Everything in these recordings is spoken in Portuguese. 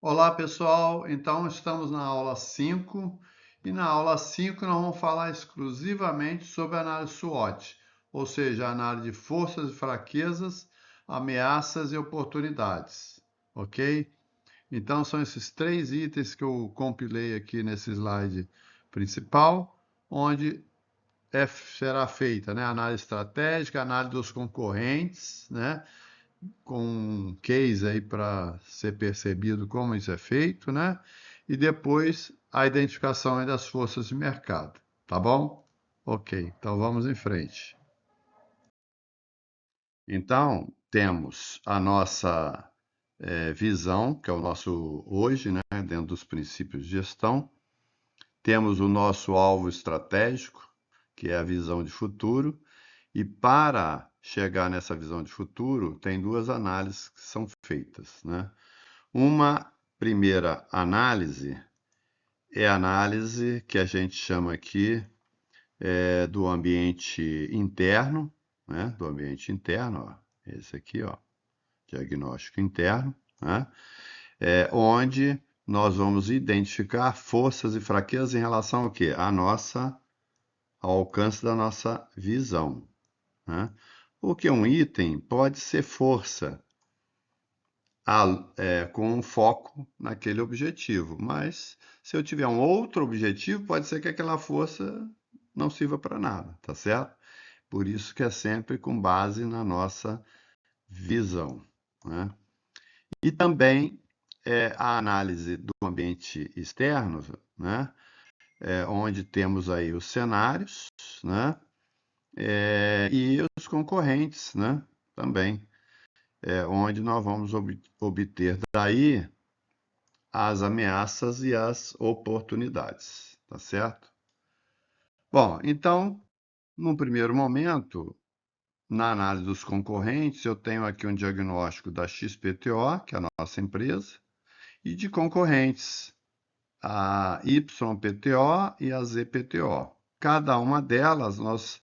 Olá, pessoal. Então, estamos na aula 5 e na aula 5 nós vamos falar exclusivamente sobre a análise SWOT, ou seja, a análise de forças e fraquezas, ameaças e oportunidades, ok? Então, são esses três itens que eu compilei aqui nesse slide principal, onde será feita, né, análise estratégica, análise dos concorrentes, né, com um case aí para ser percebido como isso é feito, né? E depois a identificação aí das forças de mercado, tá bom? Ok, então vamos em frente. Então, temos a nossa visão, que é o nosso hoje, né, dentro dos princípios de gestão. Temos o nosso alvo estratégico, que é a visão de futuro. E para chegar nessa visão de futuro, tem duas análises que são feitas, né? Uma primeira análise é a análise que a gente chama aqui do ambiente interno, né? Do ambiente interno, ó, esse aqui, ó, diagnóstico interno, né? Onde nós vamos identificar forças e fraquezas em relação ao quê? Ao alcance da nossa visão, né? Porque um item pode ser força, com um foco naquele objetivo. Mas se eu tiver um outro objetivo, pode ser que aquela força não sirva para nada, tá certo? Por isso que é sempre com base na nossa visão, né? E também a análise do ambiente externo, né? Onde temos aí os cenários, né? E os concorrentes, né? Também, onde nós vamos obter daí as ameaças e as oportunidades, tá certo? Bom, então, num primeiro momento, na análise dos concorrentes, eu tenho aqui um diagnóstico da XPTO, que é a nossa empresa, e de concorrentes, a YPTO e a ZPTO. Cada uma delas, nós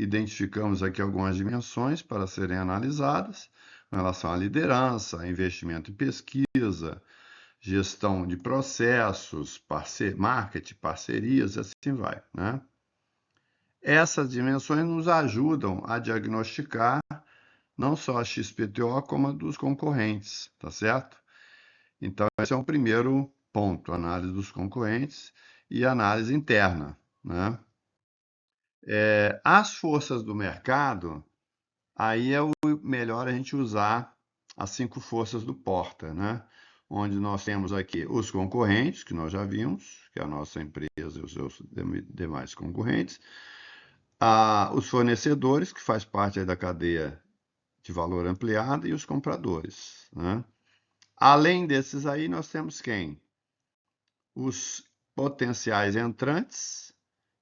identificamos aqui algumas dimensões para serem analisadas, com relação à liderança, investimento em pesquisa, gestão de processos, marketing, parcerias, e assim vai, né? Essas dimensões nos ajudam a diagnosticar não só a XPTO, como a dos concorrentes, tá certo? Então, esse é um primeiro ponto, análise dos concorrentes e análise interna, né? As forças do mercado, aí é o melhor a gente usar as 5 forças do Porter, né? Onde nós temos aqui os concorrentes, que nós já vimos, que é a nossa empresa e os seus demais concorrentes, os fornecedores, que faz parte aí da cadeia de valor ampliada, e os compradores, né? Além desses aí, nós temos quem? Os potenciais entrantes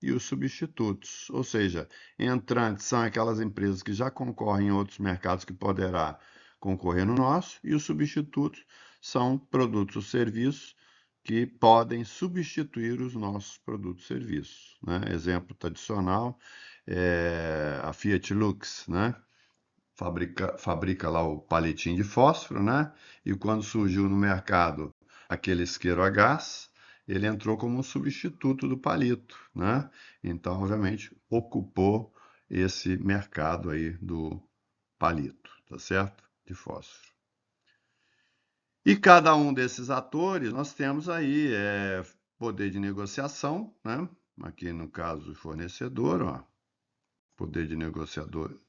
e os substitutos, ou seja, entrantes são aquelas empresas que já concorrem em outros mercados que poderá concorrer no nosso, e os substitutos são produtos ou serviços que podem substituir os nossos produtos e serviços, né? Exemplo tradicional é a Fiat Lux, né? Fabrica lá o palitinho de fósforo, né? E quando surgiu no mercado aquele isqueiro a gás, ele entrou como um substituto do palito, né? Então, obviamente, ocupou esse mercado aí do palito, tá certo? De fósforo. E cada um desses atores, nós temos aí poder de negociação, né? Aqui no caso, o fornecedor, ó, poder de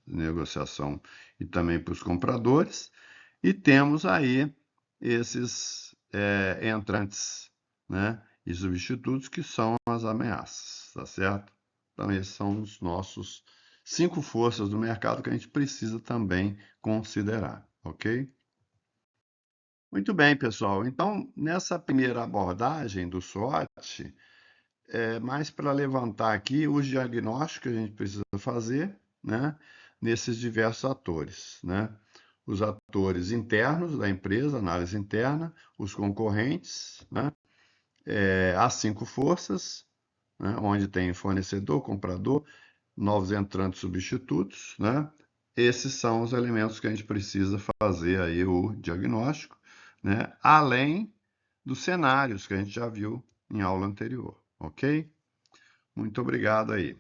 negociação e também para os compradores. E temos aí esses entrantes, né, e substitutos, que são as ameaças, tá certo? Então, esses são os nossos 5 forças do mercado que a gente precisa também considerar, ok? Muito bem, pessoal. Então, nessa primeira abordagem do SWOT, é mais para levantar aqui os diagnósticos que a gente precisa fazer, né, nesses diversos atores, né? Os atores internos da empresa, análise interna, os concorrentes, né? As 5 forças, né, onde tem fornecedor, comprador, novos entrantes, substitutos, né? Esses são os elementos que a gente precisa fazer aí o diagnóstico, né? Além dos cenários que a gente já viu em aula anterior, ok? Muito obrigado aí.